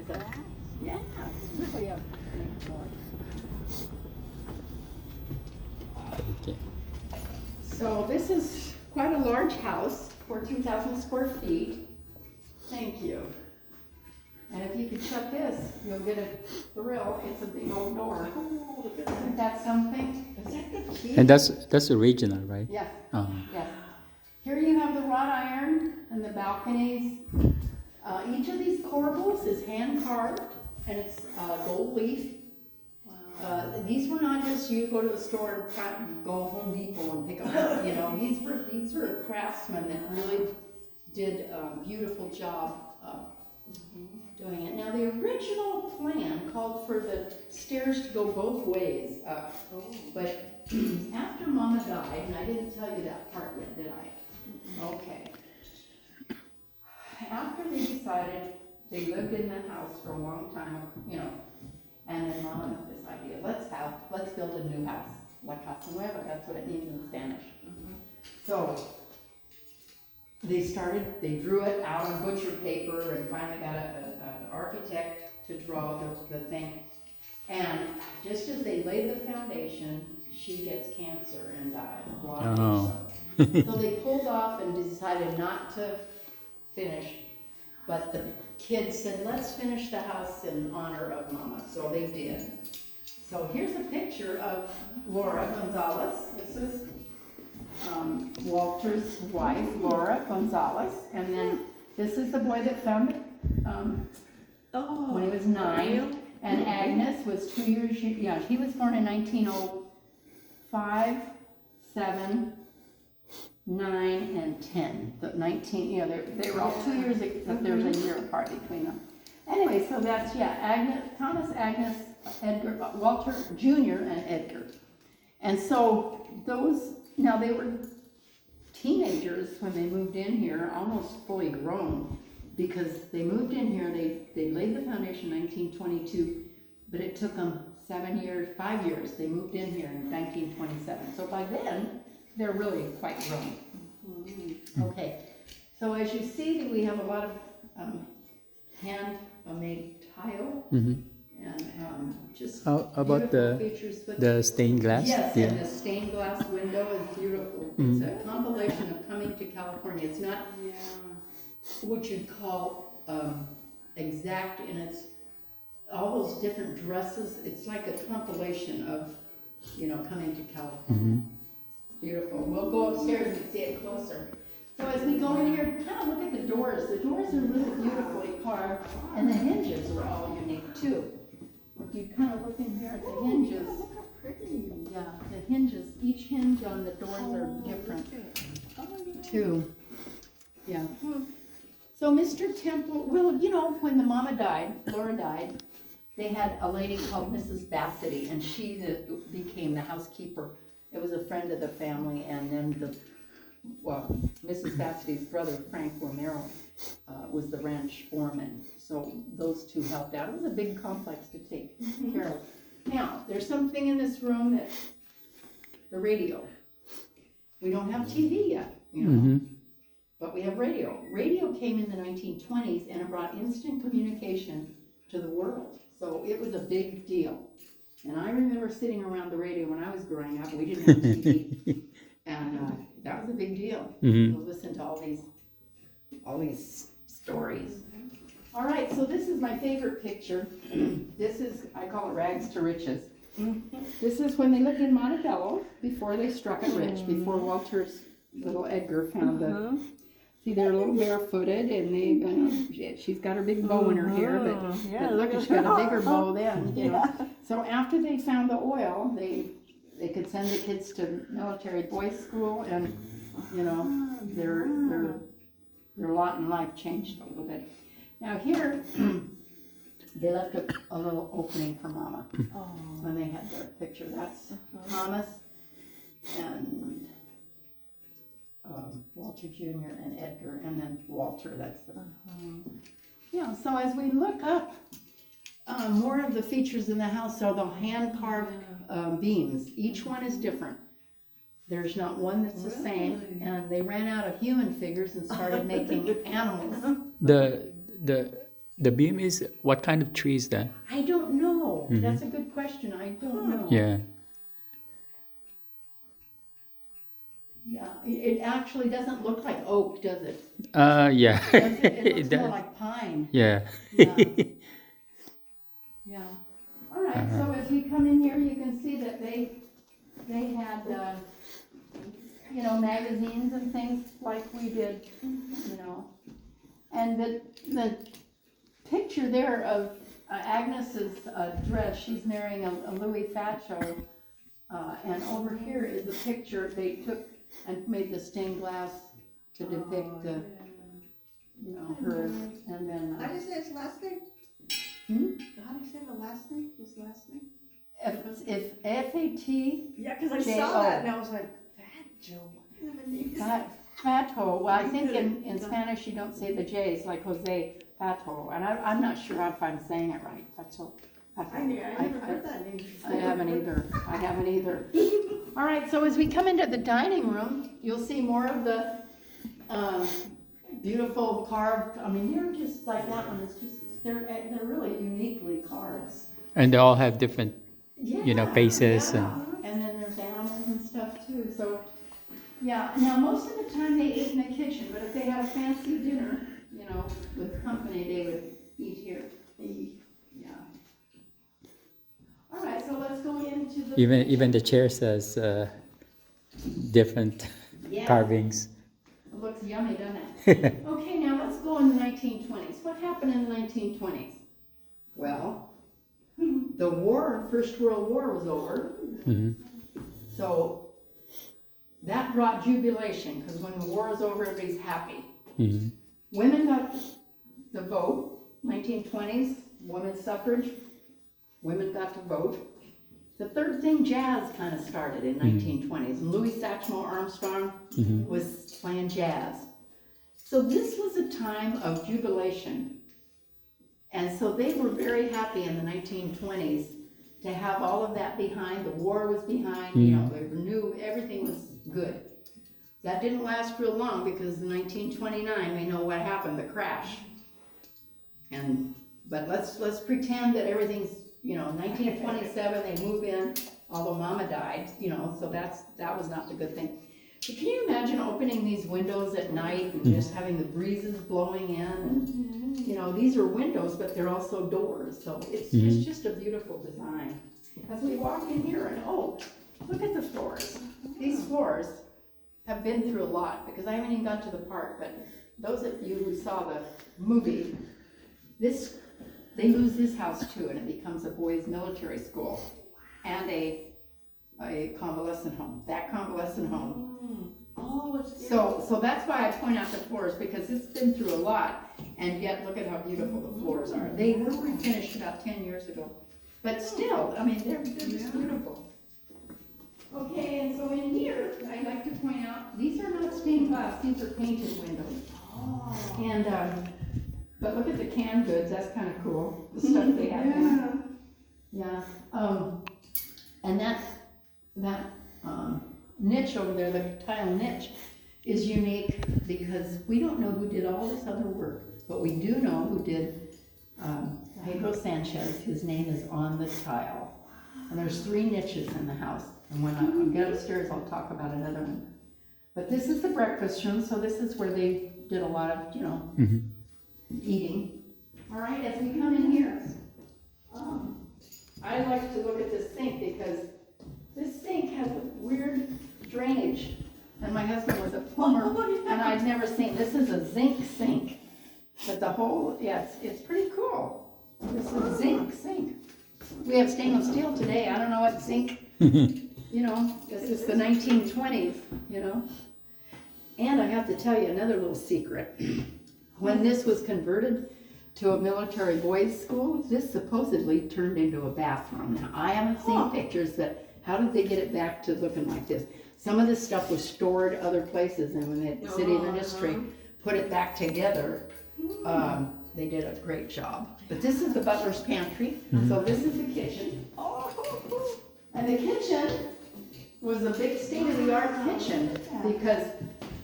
It's a, yeah, it's really a big place. Okay. So this is quite a large house, 14,000 square feet. Thank you. And if you could shut this, you'll get a thrill. It's a big old door. Isn't that something? Is that the key? And that's original, right? Yes. Uh-huh. Yes. Here you have the wrought iron and the balconies. Each of these corbels is hand carved, and it's gold leaf. Wow. These were not just you go to the store and go Home Depot and pick up. You know, these were craftsmen that really did a beautiful job doing it. Now the original plan called for the stairs to go both ways up, but after Mama died, and I didn't tell you that part yet, did I? Okay. After they decided, they lived in the house for a long time, you know, and then Mama had this idea, let's build a new house, La Casa Nueva, that's what it means in Spanish. So, they drew it out on butcher paper and finally got an architect to draw the thing. And just as they laid the foundation, she gets cancer and dies. Oh. So they pulled off and decided not to finish, but the kids said, let's finish the house in honor of Mama, so they did. So here's a picture of Laura Gonzalez. This is Walter's wife, Laura Gonzalez, and then this is the boy that found it when he was 9, and Agnes was 2 years, yeah, he was born in 1905, 7, 9, and 10. The 19, you know, they were all 2 years, except there's a year apart between them. Anyway, so that's, yeah, Agnes, Thomas, Agnes, Edgar, Walter Jr., and Edgar. And so those, now they were teenagers when they moved in here, almost fully grown, because they moved in here, they laid the foundation in 1922, but it took them 5 years. They moved in here in 1927. So by then, they're really quite grown. Okay, so as you see, we have a lot of hand-made tile. And just How about features. the stained glass? Yes, Yeah. and the stained glass window is beautiful. It's a compilation of coming to California. It's not what you'd call exact in its, all those different dresses. It's like a compilation of, you know, coming to California. Beautiful. We'll go upstairs and see it closer. So as we go in here, kind of look at the doors. The doors are really beautifully carved, and the hinges are all unique too. If you kind of look in here at the hinges, yeah, the hinges, each hinge on the doors are different too. Yeah. So Mr. Temple, well, you know, when the mama died, Laura died, they had a lady called Mrs. Bassity, and she became the housekeeper. It was a friend of the family, and then Mrs. Bassity's brother, Frank Romero, was the ranch foreman. So those two helped out. It was a big complex to take care of. Now, there's something in this room that, the radio. We don't have TV yet, you know, but we have radio. Radio came in the 1920s, and it brought instant communication to the world. So it was a big deal. And I remember sitting around the radio when I was growing up. We didn't have TV, and that was a big deal. To listen to all these stories. All right, so this is my favorite picture. This is, I call it rags to riches. This is when they lived in Montebello before they struck it rich. Before Walter's little Edgar found the. See, they're a little barefooted, and she's got her big bow in her hair, but look, she's got a bigger bow then, you know. So after they found the oil, they could send the kids to military boys' school, and, you know, their lot in life changed a little bit. Now here, they left a little opening for Mama when they had their picture. That's Thomas and Walter Jr. and Edgar, and then Walter, that's the... Yeah, so as we look up, more of the features in the house are the hand-carved beams. Each one is different. There's not one that's the same, and they ran out of human figures and started making animals. The beam is, what kind of tree is that? I don't know. That's a good question. I don't know. Yeah. Yeah, it actually doesn't look like oak, does it? Yeah. It looks more does. like pine. Yeah. Yeah. Yeah. All right, so as we come in here, you can see that they had, you know, magazines and things like we did, you know. And the picture there of Agnes's dress, she's marrying a Louis Facho. And over here is a picture they took and made the stained glass to depict the, you know, her, and then. How do you say his last name? How do you say the last name? His last name? If F-A-T. Yeah, because I J-O. saw that and I was like, Fat Joe. What kind of a name is that? Fato, well, I think in Spanish you don't say the J's, like Jose Fato, and I'm not sure if I'm saying it right, Fato. I never heard that name before. I haven't either. All right, so as we come into the dining room, you'll see more of the beautiful carved, I mean, they're just like that one, it's just, they're really uniquely carved. And they all have different, you know, faces yeah. And then there's animals and stuff too, so, yeah. Now, most of the time they ate in the kitchen, but if they had a fancy dinner, you know, with company, they would eat here. Yeah. All right, so let's go into the... even the chair says different carvings. It looks yummy, doesn't it? Okay, now let's go in the 1920s. What happened in the 1920s? Well, the war, First World War was over. So that brought jubilation, because when the war is over, everybody's happy. Women got the vote, 1920s, women's suffrage. Women got to vote. The third thing, jazz kind of started in 1920s. And Louis Satchmo Armstrong was playing jazz. So this was a time of jubilation. And so they were very happy in the 1920s to have all of that behind. The war was behind, you know, they knew everything was good. That didn't last real long because in 1929, we know what happened, the crash. But let's pretend that everything's, you know, 1927, they move in, although Mama died, you know, so that was not the good thing. But can you imagine opening these windows at night and just having the breezes blowing in? And, you know, these are windows, but they're also doors, so it's just a beautiful design. As we walk in here, and oh, look at the floors. These floors have been through a lot, because I haven't even got to the part, but those of you who saw the movie, they lose this house too, and it becomes a boys' military school and a convalescent home. That convalescent home. So that's why I point out the floors, because it's been through a lot, and yet look at how beautiful the floors are. They were refinished about 10 years ago, but still, I mean, they're just beautiful. Okay, and so in here, I like to point out, these are not stained glass, these are painted windows. And but look at the canned goods, that's kind of cool, the stuff they have in. Yeah. And that niche over there, the tile niche, is unique because we don't know who did all this other work, but we do know who did Pedro Sanchez. His name is on the tile. And there's 3 niches in the house. And when I get upstairs, I'll talk about another one. But this is the breakfast room, so this is where they did a lot of, you know, eating. All right, as we come in here, I like to look at this sink because this sink has a weird drainage. And my husband was a plumber, and I'd never seen, this is a zinc sink. But the whole, yeah, it's pretty cool. This is a zinc sink. We have stainless steel today, I don't know what zinc, you know, this is the 1920s, you know. And I have to tell you another little secret. When this was converted to a military boys' school, this supposedly turned into a bathroom. Now, I haven't seen pictures that, how did they get it back to looking like this? Some of this stuff was stored other places, and when the city ministry put it back together, they did a great job. But this is the butler's pantry, so this is the kitchen. And the kitchen was a big state-of-the-art kitchen, because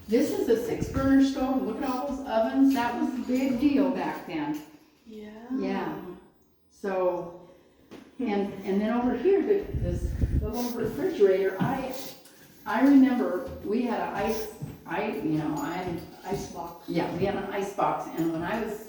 this is a 6-burner stove. Look at all those ovens. That was a big deal back then. Yeah. Yeah. So, and then over here, this little refrigerator, I remember we had an ice box. Yeah, we had an ice box, and when I was